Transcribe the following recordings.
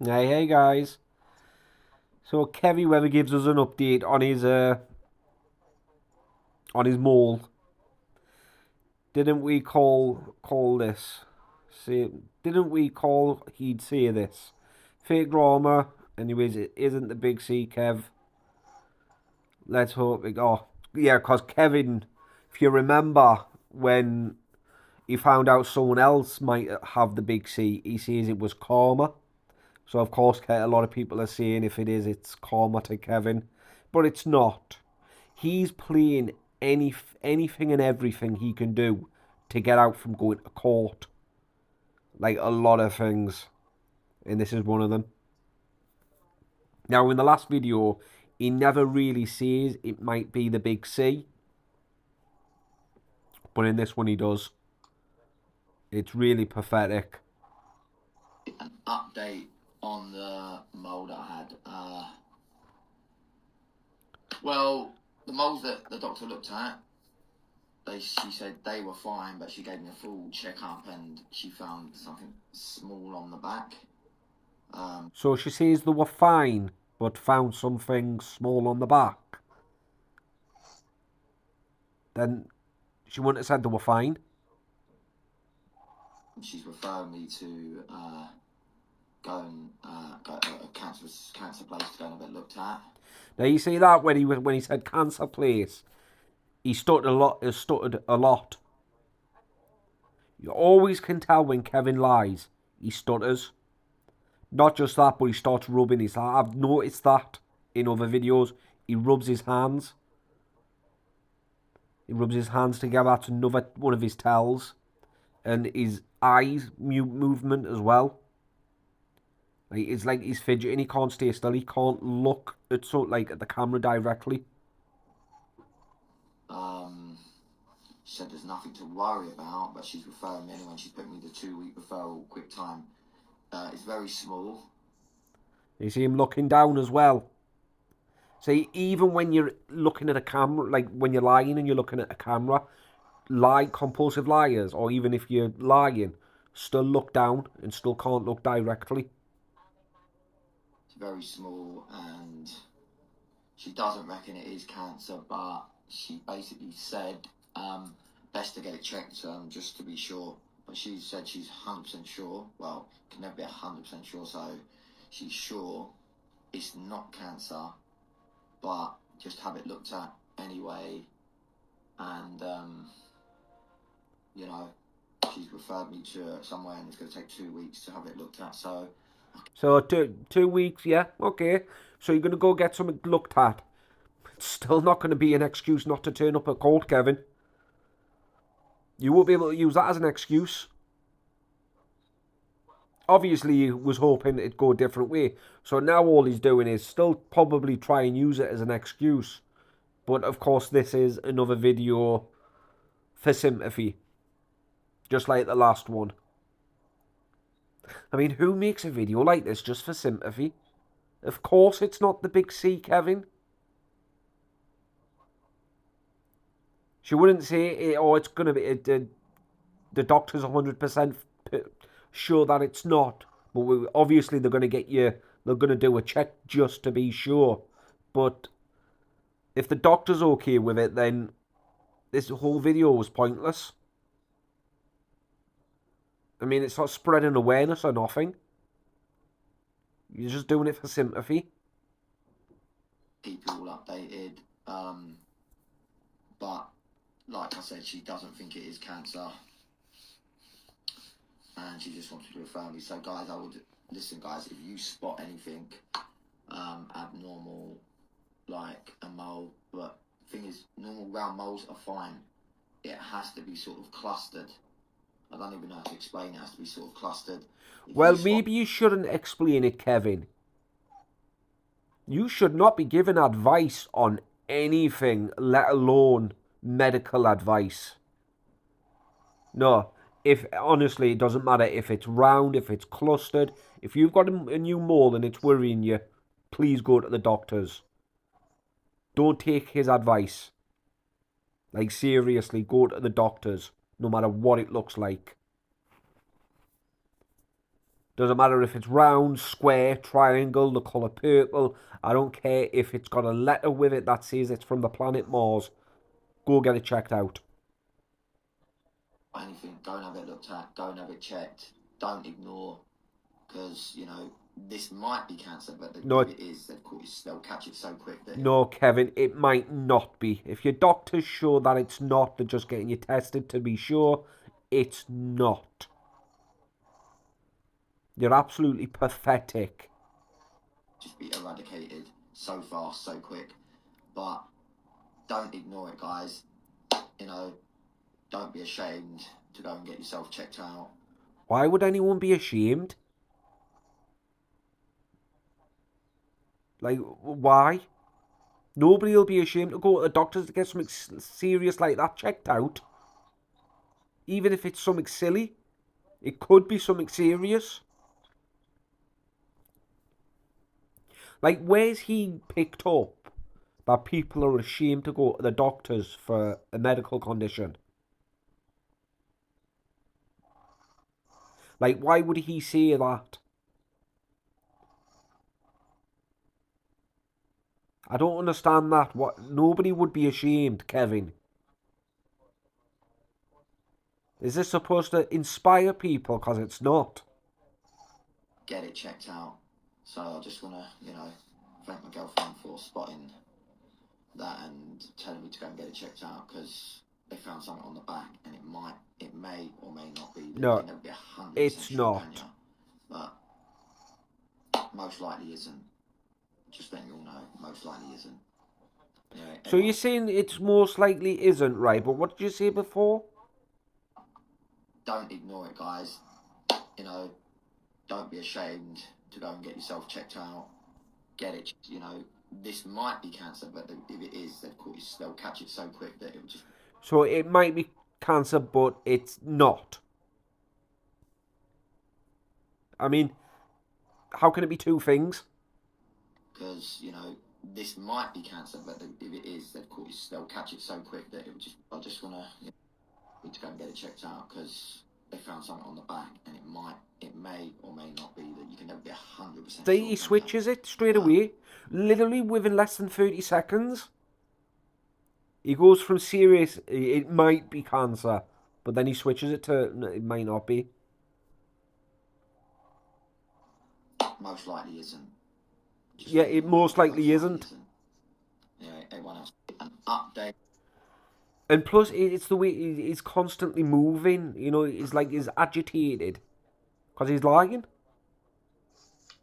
Hey guys. So Kevy Weather gives us an update on his mole. Didn't we call this? Say, didn't we call he'd say this? Fake drama. Anyways, it isn't the big C, Kev. Let's hope it. Oh, yeah, because Kevin, if you remember when he found out someone else might have the big C, he says it was karma. So of course, a lot of people are saying if it is, it's karma to Kevin, but it's not. He's playing anything and everything he can do to get out from going to court. Like a lot of things, and this is one of them. Now, in the last video, he never really says it might be the big C, but in this one he does. It's really pathetic. An update on the mold I had. Well, the moles that the doctor looked at, she said they were fine, but she gave me a full checkup and she found something small on the back. So she says they were fine, but found something small on the back. Then she wouldn't have said they were fine. She's referring me to go and go a cancer place to go and have it looked at. Now you see that when he said cancer place, he stuttered a lot. He stuttered a lot. You always can tell when Kevin lies. He stutters. Not just that, but he starts rubbing his hands. I've noticed that in other videos. He rubs his hands. He rubs his hands together. That's another one of his tells. And his eyes movement as well. It's like he's fidgeting. He can't stay still. He can't look at at the camera directly. She said there's nothing to worry about, but she's referring me anyway. She's put me the 2 week referral quick time. It's very small. You see him looking down as well. See, even when you're looking at a camera, like when you're lying and you're looking at a camera, compulsive liars, or even if you're lying, still look down and still can't look directly. It's very small, and she doesn't reckon it is cancer, but she basically said best to get it checked just to be sure. But she said she's 100% sure. Well, can never be 100% sure, so she's sure it's not cancer, but just have it looked at anyway. And you know, she's referred me to somewhere, and it's going to take 2 weeks to have it looked at. So 2 weeks, yeah, okay. So you're gonna go get something looked at. It's still not gonna be an excuse not to turn up at court, Kevin. You won't be able to use that as an excuse. Obviously, he was hoping it'd go a different way. So now all he's doing is still probably try and use it as an excuse. But of course, this is another video for sympathy. Just like the last one. I mean, who makes a video like this just for sympathy? Of course it's not the big C, Kevin. She wouldn't say, oh, it's going to be... the doctor's 100% sure that it's not. But obviously they're going to get you... They're going to do a check just to be sure. But if the doctor's okay with it, then this whole video was pointless. I mean, it's not spreading awareness or nothing. You're just doing it for sympathy. Keep you all updated. But like I said, she doesn't think it is cancer, and she just wanted to refer me. So, guys, I would listen, guys. If you spot anything abnormal, like a mole, but thing is, normal round moles are fine. It has to be sort of clustered. I don't even know how to explain it. It has to be sort of clustered. Well, maybe you shouldn't explain it, Kevin. You should not be giving advice on anything, let alone medical advice. No, if honestly, it doesn't matter if it's round, if it's clustered. If you've got a new mole and it's worrying you, please go to the doctors. Don't take his advice. Like, seriously, go to the doctors, no matter what it looks like. Doesn't matter if it's round, square, triangle, the colour purple. I don't care if it's got a letter with it that says it's from the planet Mars. Go get it checked out. Anything, go and have it looked at, go and have it checked. Don't ignore, because, you know, this might be cancer, but No, if it is, they'll catch it so quick that... no, Kevin, it might not be. If your doctor's sure that it's not, they're just getting you tested to be sure. It's not. You're absolutely pathetic. Just be eradicated so fast, so quick. But don't ignore it, guys. You know, don't be ashamed to go and get yourself checked out. Why would anyone be ashamed? Like, why? Nobody will be ashamed to go to the doctors to get something serious like that checked out. Even if it's something silly. It could be something serious. Like, where's he picked up that people are ashamed to go to the doctors for a medical condition? Like, why would he say that? I don't understand that. What? Nobody would be ashamed, Kevin. Is this supposed to inspire people? Because it's not. Get it checked out. So I just want to, you know, thank my girlfriend for spotting that and telling me to go and get it checked out, because they found something on the back, and it may or may not be. No, you can never be 100% it's sure, not. can you? But most likely isn't. Just letting you all know, most likely isn't. You know, So you're saying it's most likely isn't, right? But what did you say before? don't ignore it, guys. You know, don't be ashamed to go and get yourself checked out. Get it. You know, this might be cancer, but if it is, they'll catch it so quick that it will just... So it might be cancer, but it's not. I mean, how can it be two things? Because, you know, this might be cancer, but if it is, they'll catch it so quick that it will just... I just want to, you know, need to go and get it checked out, because they found something on the back, and it may or may not be. That you can never be 100% sure. He switches it straight away, literally within less than 30 seconds. He goes from serious, it might be cancer, but then he switches it to, it might not be. Most likely isn't. Yeah, it most likely isn't. Yeah, everyone else. An update. And plus, it's the way he's constantly moving. You know, he's agitated because he's lying,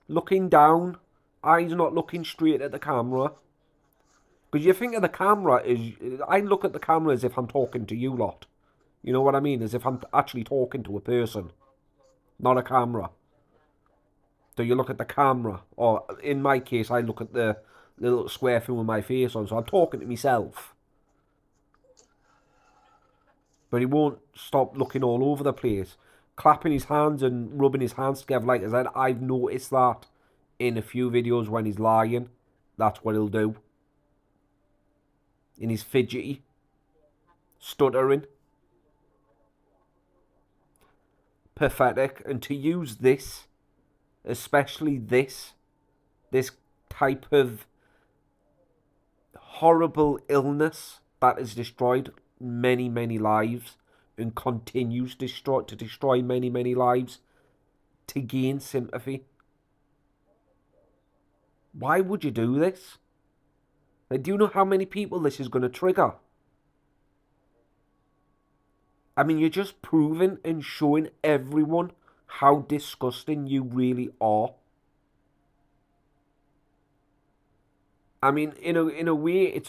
looking down, eyes not looking straight at the camera. Because you think of the camera is, I look at the camera as if I'm talking to you lot. You know what I mean? As if I'm actually talking to a person, not a camera. So you look at the camera, or in my case, I look at the little square thing with my face on. So I'm talking to myself. But he won't stop looking all over the place, clapping his hands and rubbing his hands together. Like I said, I've noticed that in a few videos when he's lying. That's what he'll do. And he's fidgety, stuttering. Pathetic. And to use this, especially this type of horrible illness that has destroyed many, many lives and continues to destroy many, many lives, to gain sympathy. Why would you do this? Like, do you know how many people this is going to trigger? I mean, you're just proving and showing everyone how disgusting you really are. I mean, in a way, it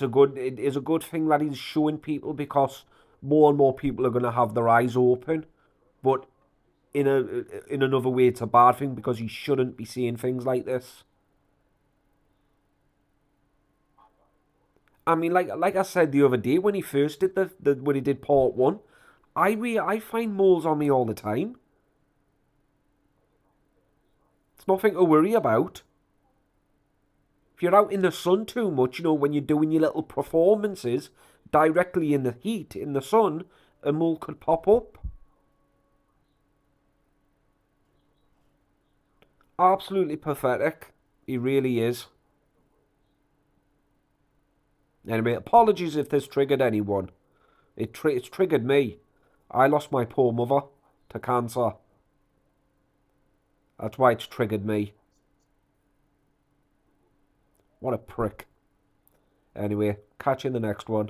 is a good thing that he's showing people, because more and more people are going to have their eyes open. But in another way, it's a bad thing, because he shouldn't be seeing things like this. I mean, like I said the other day when he first did when he did part one, I find moles on me all the time. It's nothing to worry about. If you're out in the sun too much, you know, when you're doing your little performances directly in the heat, in the sun, a mole could pop up. Absolutely pathetic. He really is. Anyway, apologies if this triggered anyone. It's triggered me. I lost my poor mother to cancer. That's why it's triggered me. What a prick. Anyway, catch you in the next one.